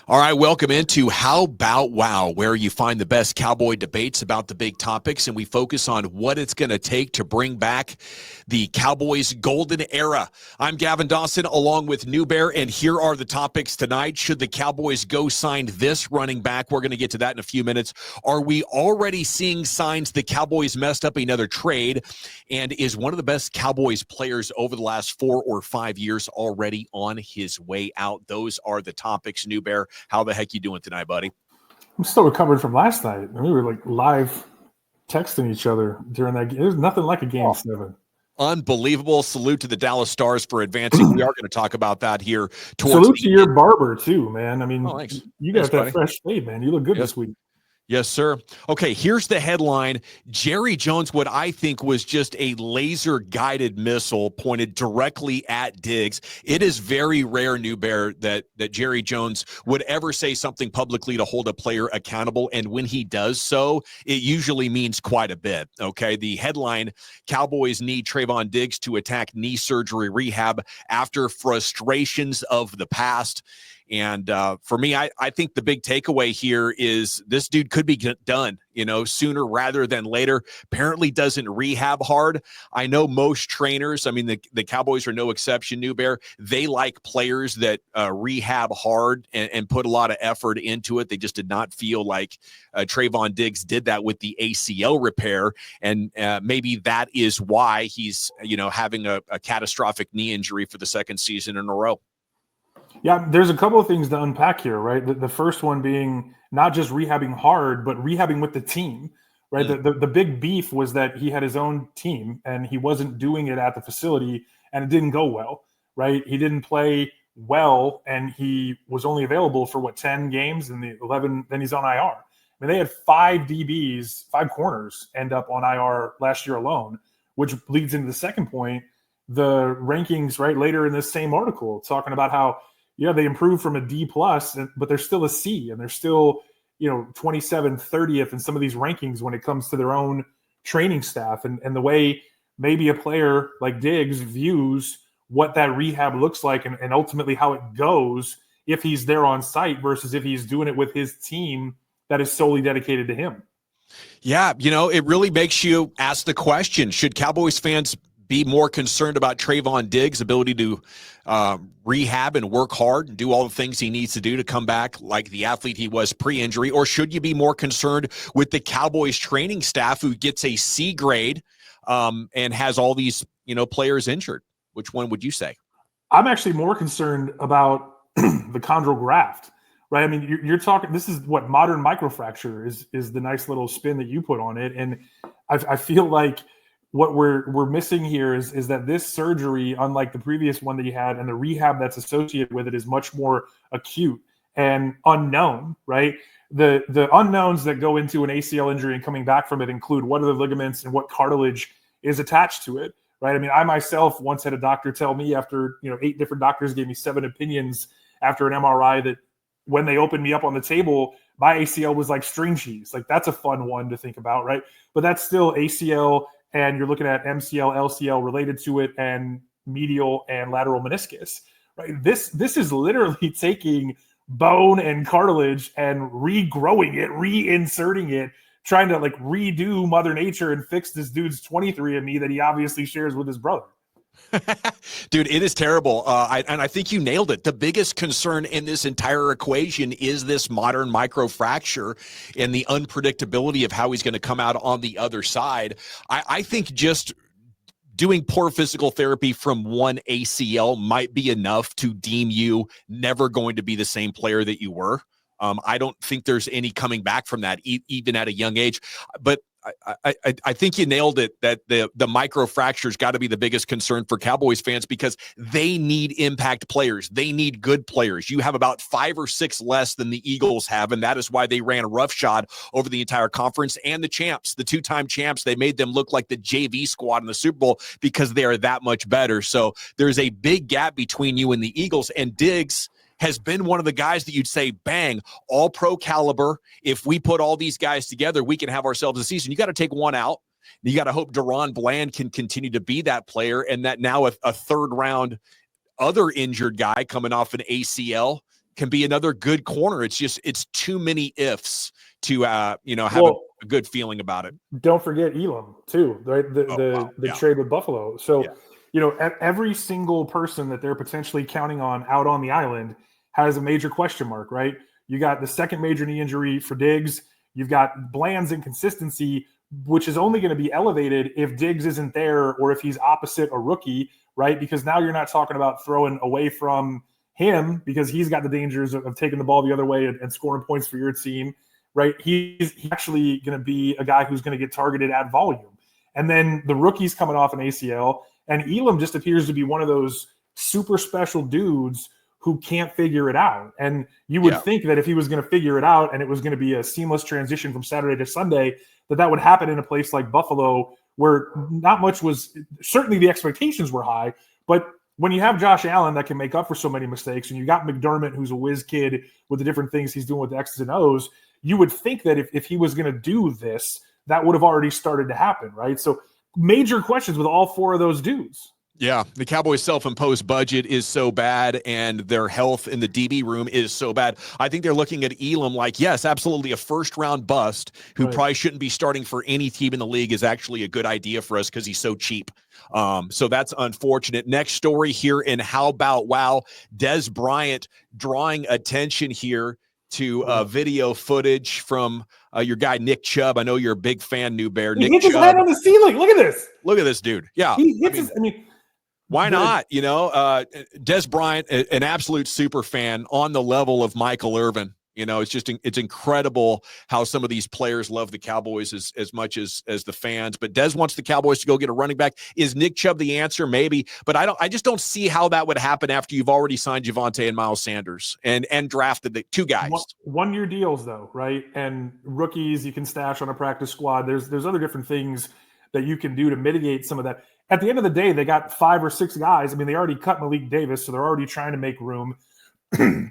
All right, welcome into How About Wow, where you find the best Cowboy debates about the big topics, and we focus on what it's going to take to bring back the Cowboys' golden era. I'm Gavin Dawson, along with New Bear, and here are the topics tonight. Should the Cowboys go sign this running back? We're going to get to that in a few minutes. Are we already seeing signs the Cowboys messed up another trade? And is one of the best Cowboys players over the last 4 or 5 years already on his way out? Those are the topics, New Bear. How the heck you doing tonight, buddy? I'm still recovering from last night. We were like live texting each other during that game. There's nothing like a game 7. Unbelievable. Salute to the Dallas Stars for advancing. We are going to talk about that here. Salute to your barber too, man. I mean, thanks. You got that fresh fade, man. You look good this week. Yes, sir. Okay, here's the headline. Jerry Jones, what I think was just a laser-guided missile pointed directly at Diggs. It is very rare, New Bear, that Jerry Jones would ever say something publicly to hold a player accountable, and when he does so, it usually means quite a bit, okay? The headline, Cowboys need Trevon Diggs to attack knee surgery rehab after frustrations of the past. And for me, I think the big takeaway here is this dude could be done, sooner rather than later. Apparently doesn't rehab hard. I know most trainers, I mean, the Cowboys are no exception, New Bear. They like players that rehab hard and put a lot of effort into it. They just did not feel like Trevon Diggs did that with the ACL repair. And maybe that is why he's, having a catastrophic knee injury for the second season in a row. Yeah, there's a couple of things to unpack here, right? The first one being not just rehabbing hard, but rehabbing with the team, right? The big beef was that he had his own team and he wasn't doing it at the facility and it didn't go well, right? He didn't play well and he was only available for 10 games and the 11, then he's on IR. I mean, they had 5 DBs, 5 corners end up on IR last year alone, which leads into the second point, the rankings, right? Later in this same article, talking about how, they improved from a D+, but they're still a C, and they're still, 27th, 30th in some of these rankings when it comes to their own training staff and the way maybe a player like Diggs views what that rehab looks like and ultimately how it goes if he's there on site versus if he's doing it with his team that is solely dedicated to him. Yeah, it really makes you ask the question, should Cowboys fans be more concerned about Trevon Diggs' ability to rehab and work hard and do all the things he needs to do to come back like the athlete he was pre-injury? Or should you be more concerned with the Cowboys training staff who gets a C grade and has all these, players injured? Which one would you say? I'm actually more concerned about the chondral graft, right? I mean, you're talking, this is what modern microfracture is the nice little spin that you put on it. And I feel like what we're missing here is that this surgery, unlike the previous one that he had, and the rehab that's associated with it is much more acute and unknown, right? The unknowns that go into an ACL injury and coming back from it include what are the ligaments and what cartilage is attached to it, right? I mean, I myself once had a doctor tell me after, 8 different doctors gave me 7 opinions after an MRI that when they opened me up on the table, my ACL was like string cheese. Like, that's a fun one to think about, right? But that's still ACL, and you're looking at MCL, LCL related to it, and medial and lateral meniscus, right? This is literally taking bone and cartilage and regrowing it, reinserting it, trying to like redo Mother Nature and fix this dude's 23andMe that he obviously shares with his brother. Dude, it is terrible. And I think you nailed it. The biggest concern in this entire equation is this modern microfracture and the unpredictability of how he's going to come out on the other side. I think just doing poor physical therapy from one ACL might be enough to deem you never going to be the same player that you were. I don't think there's any coming back from that, even at a young age. But I think you nailed it, that the microfracture's got to be the biggest concern for Cowboys fans because they need impact players. They need good players. You have about 5 or 6 less than the Eagles have, and that is why they ran roughshod over the entire conference. And the champs, the 2-time champs, they made them look like the JV squad in the Super Bowl because they are that much better. So there's a big gap between you and the Eagles, and Diggs has been one of the guys that you'd say, bang, all pro caliber. If we put all these guys together, we can have ourselves a season. You got to take one out. You got to hope Deron Bland can continue to be that player, and that now a third round other injured guy coming off an ACL can be another good corner. It's too many ifs to have a good feeling about it. Don't forget Elam too, right? The trade with Buffalo. So, every single person that they're potentially counting on out on the island has a major question mark, right? You got the second major knee injury for Diggs. You've got Bland's inconsistency, which is only going to be elevated if Diggs isn't there or if he's opposite a rookie, right? Because now you're not talking about throwing away from him because he's got the dangers of taking the ball the other way and scoring points for your team, right? He's actually going to be a guy who's going to get targeted at volume. And then the rookie's coming off an ACL, and Elam just appears to be one of those super special dudes who can't figure it out. And you would think that if he was going to figure it out and it was going to be a seamless transition from Saturday to Sunday, that would happen in a place like Buffalo where not much was – certainly the expectations were high, but when you have Josh Allen that can make up for so many mistakes and you got McDermott who's a whiz kid with the different things he's doing with the X's and O's, you would think that if he was going to do this, that would have already started to happen, right? So major questions with all four of those dudes. Yeah, the Cowboys' self-imposed budget is so bad, and their health in the DB room is so bad. I think they're looking at Elam like, yes, absolutely, a first-round bust who probably shouldn't be starting for any team in the league is actually a good idea for us because he's so cheap. So that's unfortunate. Next story here in How About Wow, Des Bryant drawing attention here to video footage from your guy Nick Chubb. I know you're a big fan, New Bear. He hits his head on the ceiling. Look at this. Look at this dude. Yeah. He hits why not? Des Bryant, an absolute super fan on the level of Michael Irvin. It's incredible how some of these players love the Cowboys as much as the fans. But Des wants the Cowboys to go get a running back. Is Nick Chubb the answer? Maybe, but I just don't see how that would happen after you've already signed Javonte and Miles Sanders and drafted the two guys. 1 year deals though, right? And rookies you can stash on a practice squad. There's other different things that you can do to mitigate some of that. At the end of the day, they got 5 or 6 guys. I mean, they already cut Malik Davis, so they're already trying to make room.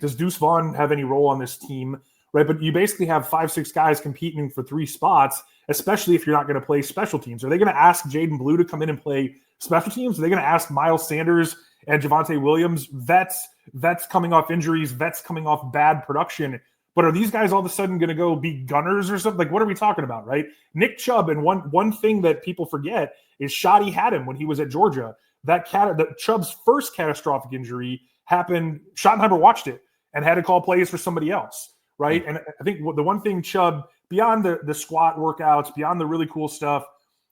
Does Deuce Vaughn have any role on this team, right? But you basically have 5-6 guys competing for 3 spots, especially if you're not going to play special teams. Are they going to ask Jaden Blue to come in and play special teams? Are they going to ask Miles Sanders and Javonte Williams, vets coming off injuries, vets coming off bad production? But are these guys all of a sudden going to go be gunners or something? Like, what are we talking about, right? Nick Chubb, and one thing that people forget is Shoddy had him when he was at Georgia. That Chubb's first catastrophic injury happened. Schottenheimer watched it and had to call plays for somebody else, right? And I think the one thing Chubb, beyond the squat workouts, beyond the really cool stuff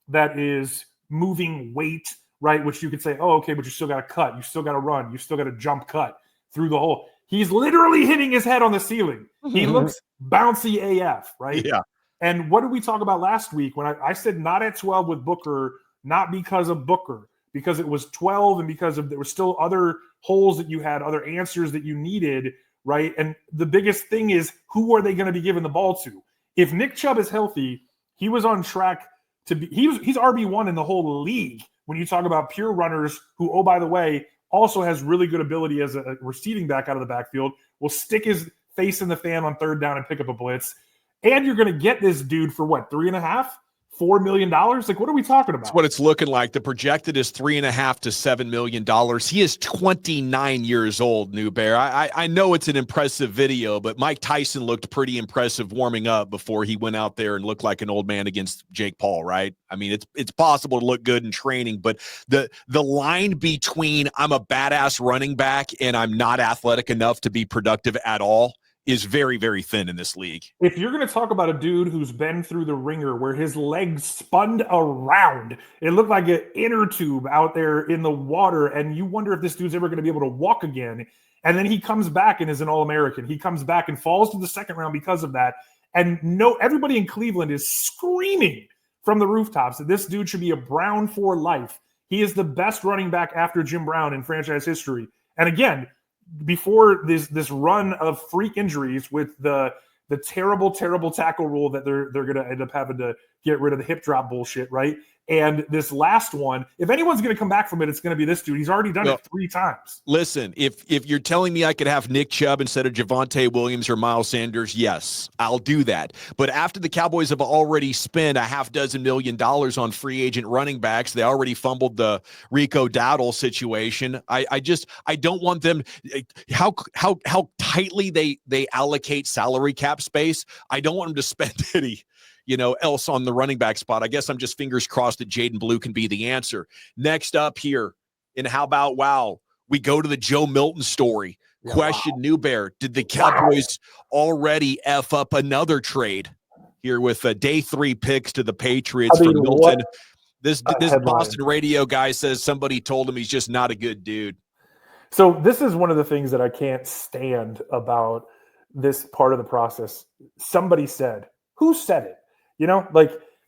that is moving weight, right, which you could say, oh, okay, but you still got to cut, you still got to run, you still got to jump cut through the hole. He's literally hitting his head on the ceiling. He looks bouncy AF, right? Yeah. And what did we talk about last week when I said not at 12 with Booker, not because of Booker, because it was 12 and because there were still other holes that you had, other answers that you needed, right? And the biggest thing is, who are they going to be giving the ball to? If Nick Chubb is healthy, he was on track to be – he's RB1 in the whole league when you talk about pure runners who, oh, by the way, also has really good ability as a receiving back out of the backfield, will stick his face in the fan on third down and pick up a blitz. And you're going to get this dude for what, $3.5-4 million? Like, what are we talking about? That's what it's looking like. The projected is $3.5 to $7 million. He is 29 years old, New Bear. I know it's an impressive video, but Mike Tyson looked pretty impressive warming up before he went out there and looked like an old man against Jake Paul, right? I mean, it's possible to look good in training, but the line between I'm a badass running back and I'm not athletic enough to be productive at all is very, very thin in this league. If you're going to talk about a dude who's been through the ringer where his legs spun around, it looked like an inner tube out there in the water, and you wonder if this dude's ever going to be able to walk again. And then he comes back and is an All-American. He comes back and falls to the second round because of that. And everybody in Cleveland is screaming from the rooftops that this dude should be a Brown for life. He is the best running back after Jim Brown in franchise history. And again, before this run of freak injuries with the terrible tackle rule that they're going to end up having to get rid of the hip drop bullshit, right? And this last one, if anyone's going to come back from it, it's going to be this dude. He's already done it 3 times. Listen, if you're telling me I could have Nick Chubb instead of Javonte Williams or Miles Sanders, yes, I'll do that. But after the Cowboys have already spent $6 million on free agent running backs, they already fumbled the Rico Dowdle situation. I don't want them how tightly they allocate salary cap space. I don't want them to spend any else on the running back spot. I guess I'm just fingers crossed that Jaden Blue can be the answer. Next up here, and how about, we go to the Joe Milton story. Yeah, question, New Bear, did the Cowboys already F up another trade here with day 3 picks to the Patriots for Milton? This Boston radio guy says somebody told him he's just not a good dude. So this is one of the things that I can't stand about this part of the process. Somebody said, who said it?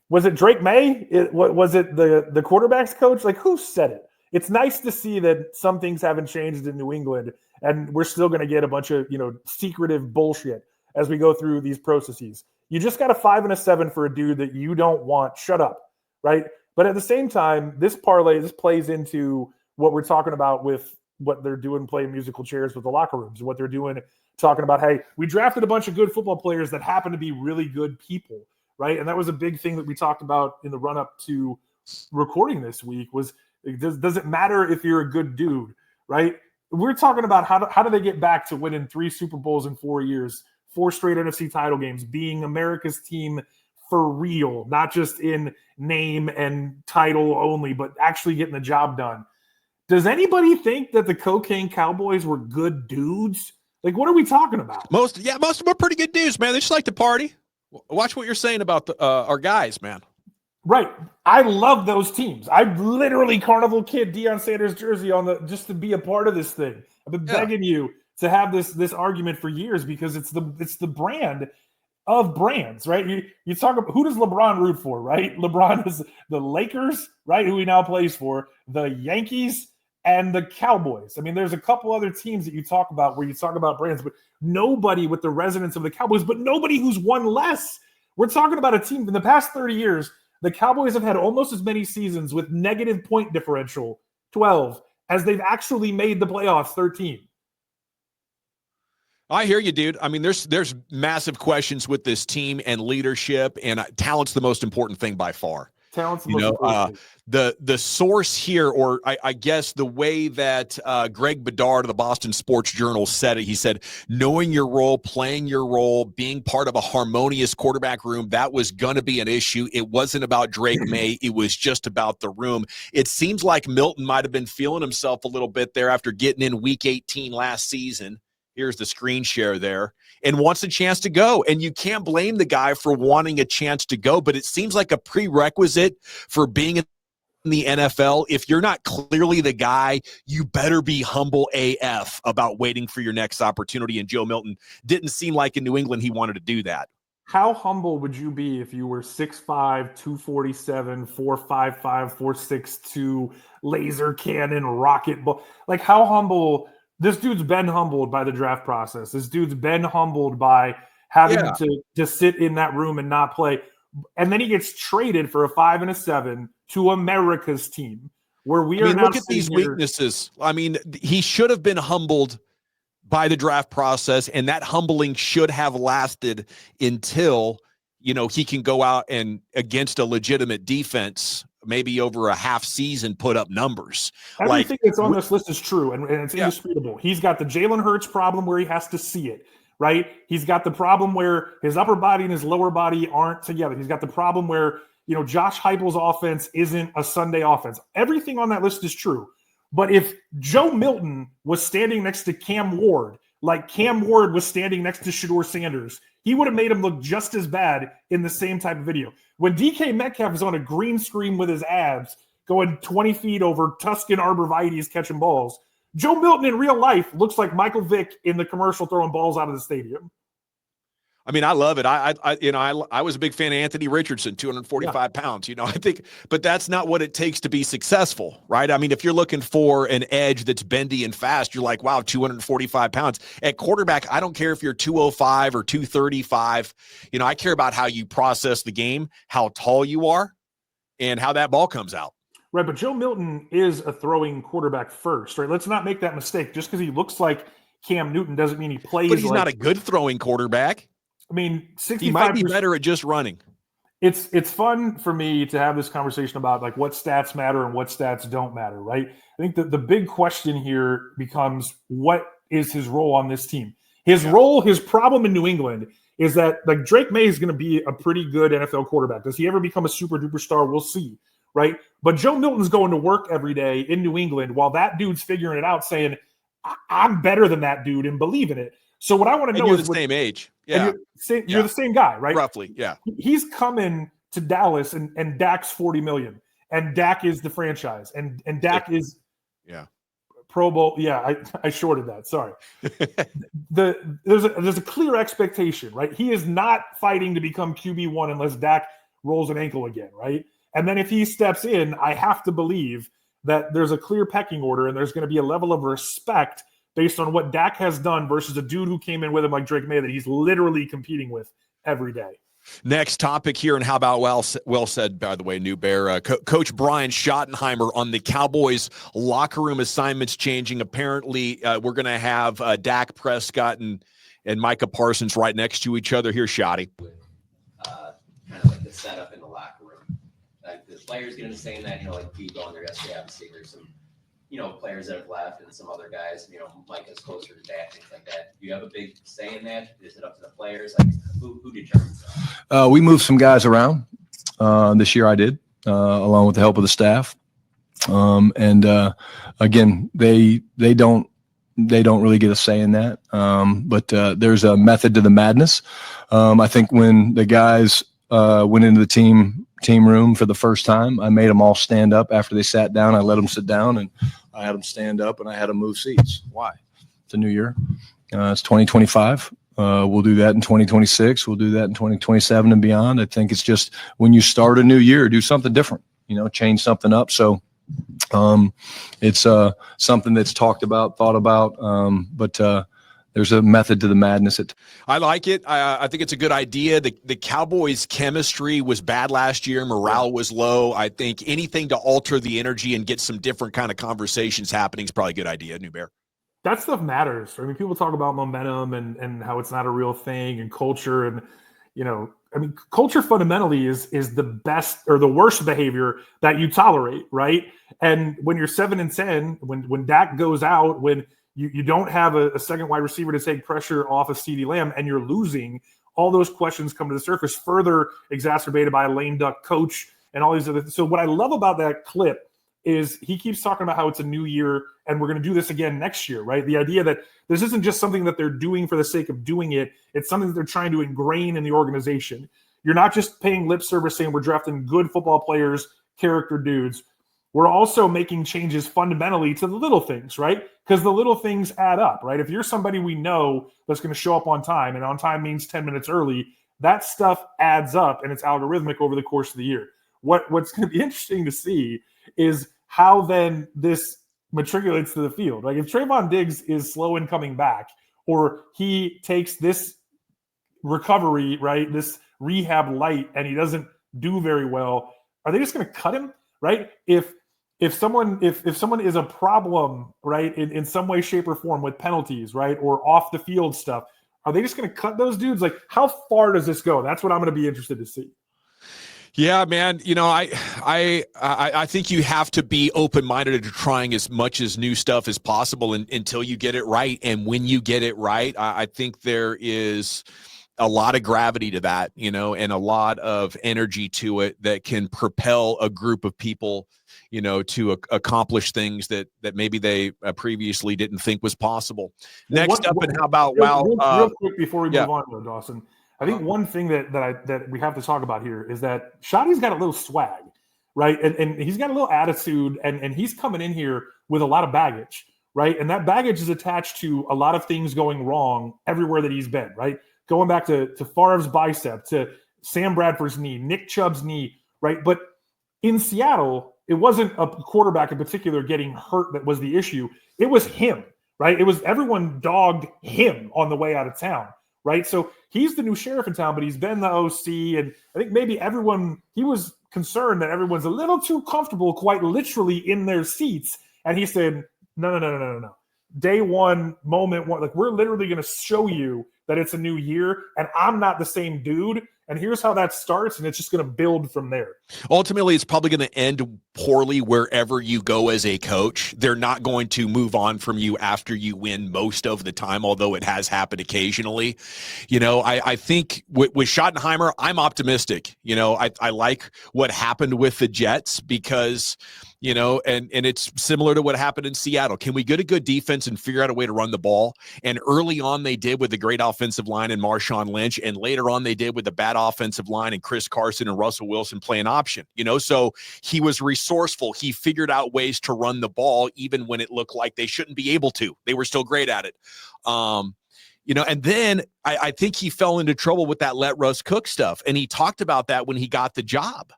Was it Drake May? Was it the quarterback's coach? Who said it? It's nice to see that some things haven't changed in New England, and we're still going to get a bunch of, secretive bullshit as we go through these processes. You just got a 5 and a 7 for a dude that you don't want. Shut up, right? But at the same time, this plays into what we're talking about with what they're doing, playing musical chairs with the locker rooms, and what they're doing, talking about, hey, we drafted a bunch of good football players that happen to be really good people. Right. And that was a big thing that we talked about in the run up to recording this week was, does it matter if you're a good dude? Right. We're talking about how do they get back to winning 3 Super Bowls in 4 years, 4 straight NFC title games, being America's team for real, not just in name and title only, but actually getting the job done. Does anybody think that the Cocaine Cowboys were good dudes? What are we talking about? Most of them are pretty good dudes, man. They just like to party. Watch what you're saying about our guys, man. Right. I love those teams. I literally Carnival Kid Deion Sanders jersey on just to be a part of this thing. I've been begging you to have this argument for years because it's the brand of brands, right? You talk about who does LeBron root for, right? LeBron is the Lakers, right? Who he now plays for, the Yankees and the Cowboys. I mean, there's a couple other teams that you talk about where you talk about brands, but nobody with the resonance of the Cowboys, but nobody who's won less. We're talking about a team in the past 30 years. The Cowboys have had almost as many seasons with negative point differential, 12, as they've actually made the playoffs, 13. I hear you, dude. I mean, there's massive questions with this team and leadership, and talent's the most important thing by far. Talent's the most important thing. The source here, or I guess the way that Greg Bedard of the Boston Sports Journal said it, he said, knowing your role, playing your role, being part of a harmonious quarterback room, that was going to be an issue. It wasn't about Drake May. It was just about the room. It seems like Milton might have been feeling himself a little bit there after getting in week 18 last season. Here's the screen share there, and wants a chance to go. And you can't blame the guy for wanting a chance to go, but it seems like a prerequisite for being in the NFL. If you're not clearly the guy, you better be humble AF about waiting for your next opportunity. And Joe Milton didn't seem like in New England he wanted to do that. How humble would you be if you were 6'5", 247, 455, 462, laser cannon, rocket ball? How humble... This dude's been humbled by the draft process. This dude's been humbled by having to sit in that room and not play. And then he gets traded for a 5 and a 7 to America's team, where we are now. Look at these weaknesses. I mean, he should have been humbled by the draft process, and that humbling should have lasted until, he can go out and against a legitimate defense, maybe over a half season, put up numbers. Everything that's on this list is true, and it's indisputable. He's got the Jalen Hurts problem where he has to see it, right? He's got the problem where his upper body and his lower body aren't together. He's got the problem where, Josh Heupel's offense isn't a Sunday offense. Everything on that list is true. But if Joe Milton was standing next to Cam Ward, like Cam Ward was standing next to Shedeur Sanders, he would have made him look just as bad in the same type of video. When DK Metcalf is on a green screen with his abs going 20 feet over Tuscan arborvitaes catching balls, Joe Milton in real life looks like Michael Vick in the commercial throwing balls out of the stadium. I mean, I love it. I was a big fan of Anthony Richardson, 245 pounds, I think, but that's not what it takes to be successful, right? I mean, if you're looking for an edge that's bendy and fast, you're like, wow, 245 pounds. At quarterback, I don't care if you're 205 or 235. I care about how you process the game, how tall you are, and how that ball comes out. Right, but Joe Milton is a throwing quarterback first, right? Let's not make that mistake. Just because he looks like Cam Newton doesn't mean he plays. But he's not a good throwing quarterback. I mean, 65%. He might be better at just running. It's fun for me to have this conversation about like what stats matter and what stats don't matter, right? I think that the big question here becomes what is his role on this team? His role, his problem in New England is that like Drake May is going to be a pretty good NFL quarterback. Does he ever become a super duper star? We'll see, right? But Joe Milton's going to work every day in New England while that dude's figuring it out, saying, I'm better than that dude and believe in it. So what I want to know you're is the same age. Yeah. You're the same guy, right? Roughly, yeah. He's coming to Dallas and Dak's $40 million. And Dak is the franchise. And Dak is Pro Bowl. Yeah, I shorted that. Sorry. There's a clear expectation, right? He is not fighting to become QB1 unless Dak rolls an ankle again, right? And then if he steps in, I have to believe that there's a clear pecking order and there's going to be a level of respect based on what Dak has done versus a dude who came in with him like Drake May that he's literally competing with every day. Next topic here, and how about well said, by the way, New Bear. Coach Brian Schottenheimer on the Cowboys locker room assignments changing. Apparently, we're going to have Dak Prescott and Micah Parsons right next to each other. Here's Shotty. Kind of like the setup in the locker room. Like the players get into saying that, like Pete going there yesterday, obviously there's some players that have left and some other guys, Mike is closer to Dak, things like that. Do you have a big say in that? Is it up to the players? Like who determines that? We moved some guys around. This year I did, along with the help of the staff. Again, they don't really get a say in that. But there's a method to the madness. I think when the guys went into the team room for the first time, I made them all stand up after they sat down. I let them sit down and I had them stand up and I had them move seats. Why? It's a new year. It's 2025. We'll do that in 2026. We'll do that in 2027 and beyond. I think it's just when you start a new year, do something different, change something up. So it's something that's talked about, thought about, but there's a method to the madness. I like it. I think it's a good idea. The Cowboys' chemistry was bad last year. Morale was low. I think anything to alter the energy and get some different kind of conversations happening is probably a good idea, New Bear. That stuff matters. I mean, people talk about momentum and how it's not a real thing and culture. And, culture fundamentally is the best or the worst behavior that you tolerate, right? And when you're 7-10, when Dak goes out, when you don't have a second wide receiver to take pressure off of CeeDee Lamb and you're losing, all those questions come to the surface, further exacerbated by a lame duck coach and all these other things. So what I love about that clip is he keeps talking about how it's a new year and we're going to do this again next year, right? The idea that this isn't just something that they're doing for the sake of doing it. It's something that they're trying to ingrain in the organization. You're not just paying lip service saying we're drafting good football players, character dudes. We're also making changes fundamentally to the little things, right? Because the little things add up, right? If you're somebody we know that's going to show up on time, and on time means 10 minutes early, that stuff adds up and it's algorithmic over the course of the year. What's going to be interesting to see is how then this matriculates to the field. Like if Trevon Diggs is slow in coming back, or he takes this recovery, right, this rehab light, and he doesn't do very well, are they just going to cut him, right? If someone is a problem, right, in some way, shape, or form with penalties, right, or off the field stuff, are they just going to cut those dudes? Like, how far does this go? That's what I'm going to be interested to see. Yeah, man. I think you have to be open-minded to trying as much as new stuff as possible until you get it right. And when you get it right, I think there is a lot of gravity to that, and a lot of energy to it that can propel a group of people, to accomplish things that maybe they previously didn't think was possible. Next up, and how about real quick before we move on, though, Dawson. I think one thing that we have to talk about here is that Shotty's got a little swag, right? And he's got a little attitude, and he's coming in here with a lot of baggage, right? And that baggage is attached to a lot of things going wrong everywhere that he's been, right? Going back to Favre's bicep, to Sam Bradford's knee, Nick Chubb's knee, right? But in Seattle, it wasn't a quarterback in particular getting hurt that was the issue. It was him, right? It was everyone dogged him on the way out of town. right? So he's the new sheriff in town, but he's been the OC, and I think maybe he was concerned that everyone's a little too comfortable, quite literally, in their seats. And he said, no. Day one, moment one, like, we're literally going to show you that it's a new year, and I'm not the same dude. And here's how that starts, and it's just going to build from there. Ultimately, it's probably going to end poorly wherever you go as a coach. They're not going to move on from you after you win most of the time, although it has happened occasionally. I think with Schottenheimer, I'm optimistic. I like what happened with the Jets because – and it's similar to what happened in Seattle. Can we get a good defense and figure out a way to run the ball? And early on they did with the great offensive line and Marshawn Lynch, and later on they did with the bad offensive line and Chris Carson and Russell Wilson playing option. So he was resourceful. He figured out ways to run the ball even when it looked like they shouldn't be able to. They were still great at it. And then I think he fell into trouble with that let Russ cook stuff. And he talked about that when he got the job.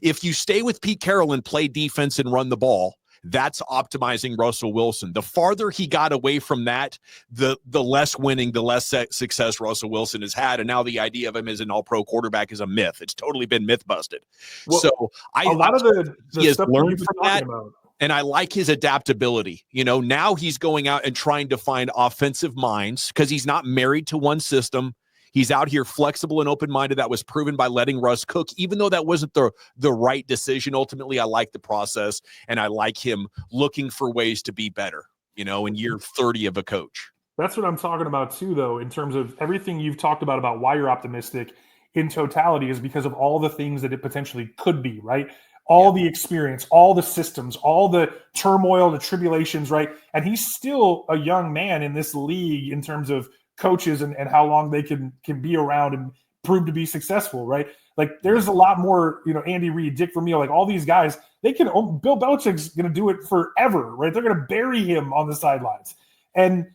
If you stay with Pete Carroll and play defense and run the ball, that's optimizing Russell Wilson. The farther he got away from that, the less winning, the less success Russell Wilson has had. And now the idea of him as an all-pro quarterback is a myth. It's totally been myth busted. Well, so a lot of the he has stuff learned that from that. And I like his adaptability. Now he's going out and trying to find offensive minds because he's not married to one system. He's out here flexible and open-minded. That was proven by letting Russ cook, even though that wasn't the right decision. Ultimately, I like the process, and I like him looking for ways to be better, in year 30 of a coach. That's what I'm talking about too, though, in terms of everything you've talked about why you're optimistic in totality is because of all the things that it potentially could be, right? All the experience, all the systems, all the turmoil, the tribulations, right? And he's still a young man in this league in terms of coaches and how long they can be around and prove to be successful, right? Like, there's a lot more, Andy Reid, Dick Vermeil, like all these guys, Bill Belichick's going to do it forever, right? They're going to bury him on the sidelines. And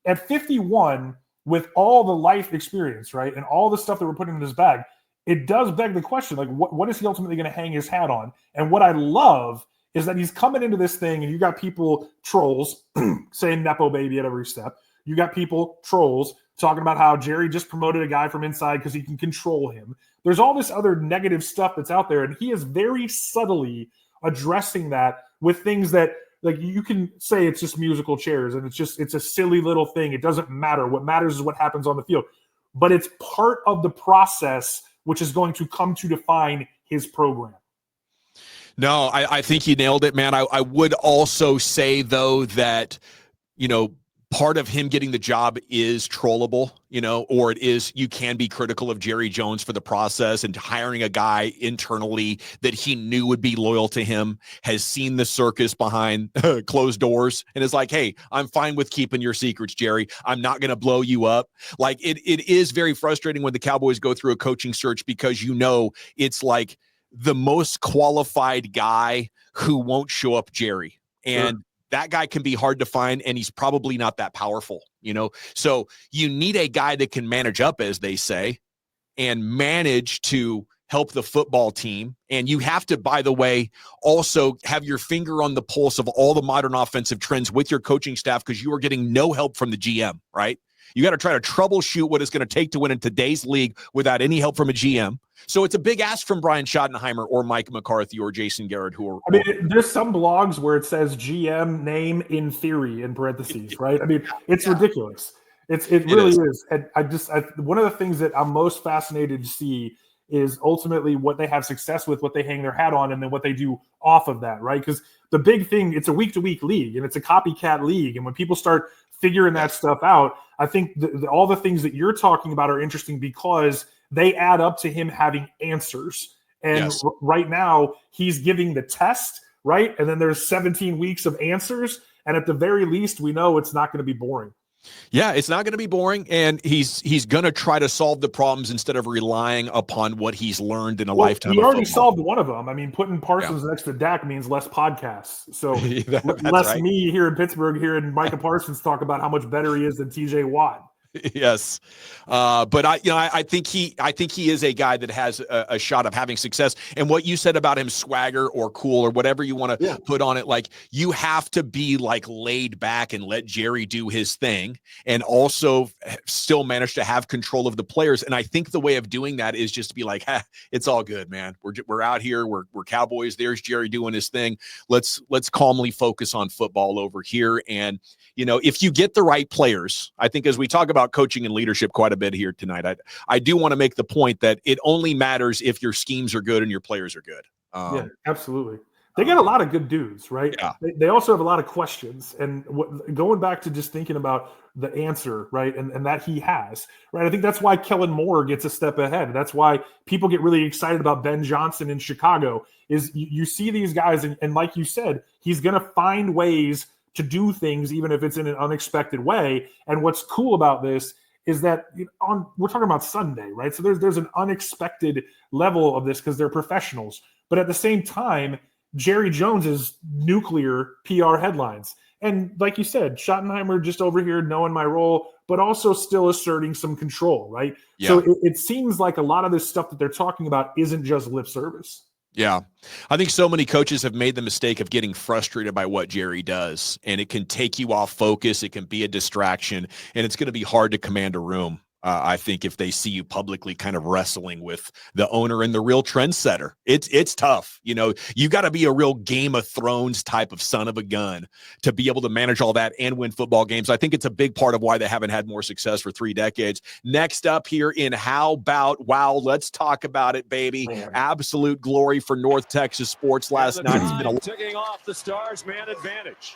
at 51, with all the life experience, right, and all the stuff that we're putting in his bag, it does beg the question, like, what is he ultimately going to hang his hat on? And what I love is that he's coming into this thing, and you got people, trolls, saying Nepo baby at every step. You got people, trolls, talking about how Jerry just promoted a guy from inside because he can control him. There's all this other negative stuff that's out there, and he is very subtly addressing that with things that, like, you can say it's just musical chairs, and it's a silly little thing. It doesn't matter. What matters is what happens on the field. But it's part of the process which is going to come to define his program. No, I think you nailed it, man. I would also say, though, that, part of him getting the job is trollable, or it is, you can be critical of Jerry Jones for the process and hiring a guy internally that he knew would be loyal to him, has seen the circus behind closed doors, and is like, hey, I'm fine with keeping your secrets, Jerry. I'm not going to blow you up. Like, it is very frustrating when the Cowboys go through a coaching search because it's like the most qualified guy who won't show up Jerry. And sure, that guy can be hard to find, and he's probably not that powerful, So you need a guy that can manage up, as they say, and manage to help the football team. And you have to, by the way, also have your finger on the pulse of all the modern offensive trends with your coaching staff, because you are getting no help from the GM, right? You got to try to troubleshoot what it's going to take to win in today's league without any help from a GM. So it's a big ask from Brian Schottenheimer or Mike McCarthy or Jason Garrett, there's some blogs where it says GM name in theory in parentheses, right? I mean, it's ridiculous. It really is. And one of the things that I'm most fascinated to see is ultimately what they have success with, what they hang their hat on, and then what they do off of that, right? Because the big thing, it's a week-to-week league, and it's a copycat league. And when people start figuring that stuff out, I think all the things that you're talking about are interesting because they add up to him having answers. And right now, he's giving the test, right? And then there's 17 weeks of answers. And at the very least, we know it's not going to be boring. Yeah, it's not going to be boring, and he's going to try to solve the problems instead of relying upon what he's learned in a lifetime. He already solved one of them. I mean, putting Parsons next to Dak means less podcasts. So less me here in Pittsburgh hearing Micah Parsons talk about how much better he is than TJ Watt. Yes. But I think he is a guy that has a shot of having success. And what you said about him, swagger or cool or whatever you want to put on it, like you have to be like laid back and let Jerry do his thing and also still manage to have control of the players. And I think the way of doing that is just to be like, it's all good, man. We're out here. We're Cowboys. There's Jerry doing his thing. Let's calmly focus on football over here. And, if you get the right players, I think as we talk about coaching and leadership quite a bit here tonight, I do want to make the point that it only matters if your schemes are good and your players are good. Yeah, absolutely. They got a lot of good dudes, right? Yeah. They also have a lot of questions. And going back to just thinking about the answer, right, and that he has, right? I think that's why Kellen Moore gets a step ahead. That's why people get really excited about Ben Johnson in Chicago is you see these guys, and like you said, he's going to find ways to do things, even if it's in an unexpected way. And what's cool about this is that we're talking about Sunday, right? So there's an unexpected level of this because they're professionals. But at the same time, Jerry Jones is nuclear PR headlines. And like you said, Schottenheimer just over here knowing my role, but also still asserting some control, right? Yeah. So it seems like a lot of this stuff that they're talking about isn't just lip service. Yeah. I think so many coaches have made the mistake of getting frustrated by what Jerry does, and it can take you off focus. It can be a distraction, and it's going to be hard to command a room. I think if they see you publicly kind of wrestling with the owner and the real trendsetter, it's tough. You got to be a real Game of Thrones type of son of a gun to be able to manage all that and win football games. I think it's a big part of why they haven't had more success for 3 decades. Next up here in How About Wow, let's talk about it, baby. Man. Absolute glory for North Texas sports last night. It's been ticking off the Stars' man advantage.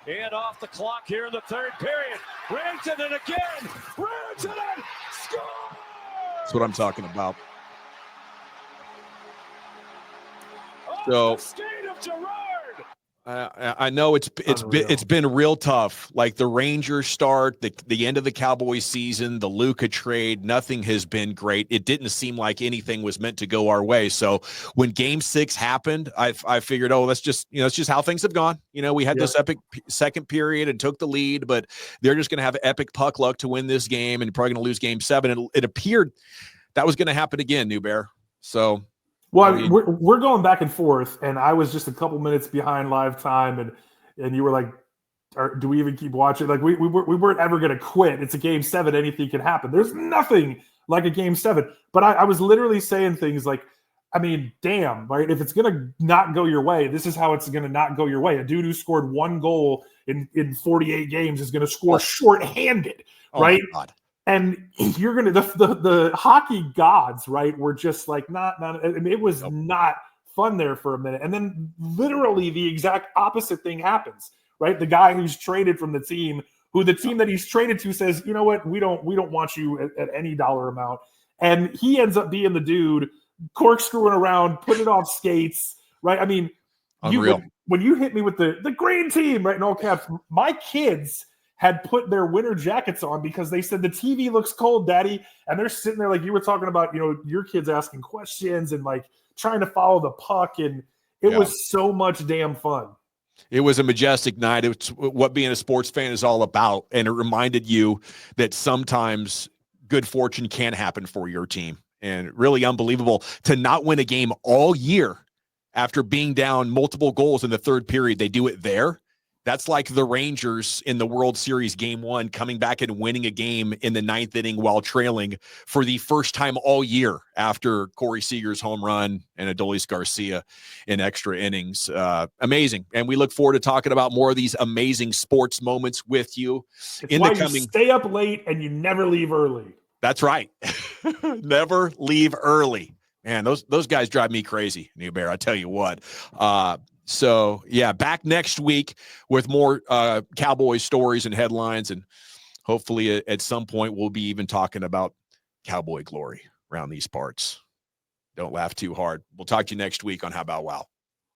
And off the clock here in the third period. Rantanen again. Rantanen scores! That's what I'm talking about. So, the skate of Gerard. I know it's been real tough. Like the Rangers start, the end of the Cowboys season, the Luka trade, nothing has been great. It didn't seem like anything was meant to go our way. So when Game 6 happened, I figured, that's just how things have gone. We had this epic second period and took the lead, but they're just going to have epic puck luck to win this game and probably going to lose Game 7. And it appeared that was going to happen again, New Bear. So. Well, we're going back and forth, and I was just a couple minutes behind live time, and you were like, do we even keep watching? Like we weren't ever going to quit. It's a Game 7. Anything can happen. There's nothing like a Game 7. But I was literally saying things like, I mean, damn, right? If it's going to not go your way, this is how it's going to not go your way. A dude who scored 1 goal in 48 games is going to score shorthanded, right? My God. And you're going to the hockey gods, right? Were just like not. I mean, it was not fun there for a minute, and then literally the exact opposite thing happens, right? The guy who's traded from the team, who the team that he's traded to says, you know what, we don't want you at any dollar amount, and he ends up being the dude corkscrewing around, putting it off skates, right? I mean, when you hit me with the green team, right, in all caps, my kids had put their winter jackets on because they said the TV looks cold, Daddy. And they're sitting there like you were talking about, your kids asking questions and like trying to follow the puck. And it was so much damn fun. It was a majestic night. It's what being a sports fan is all about. And it reminded you that sometimes good fortune can happen for your team. And really unbelievable to not win a game all year after being down multiple goals in the third period. They do it there. That's like the Rangers in the World Series Game 1 coming back and winning a game in the 9th inning while trailing for the first time all year after Corey Seager's home run and Adolis Garcia in extra innings. Amazing. And we look forward to talking about more of these amazing sports moments with you. You stay up late and you never leave early. That's right. Never leave early. Man, those guys drive me crazy, New Bear. I tell you what. So, back next week with more Cowboys stories and headlines. And hopefully at some point we'll be even talking about Cowboy glory around these parts. Don't laugh too hard. We'll talk to you next week on How About Wow.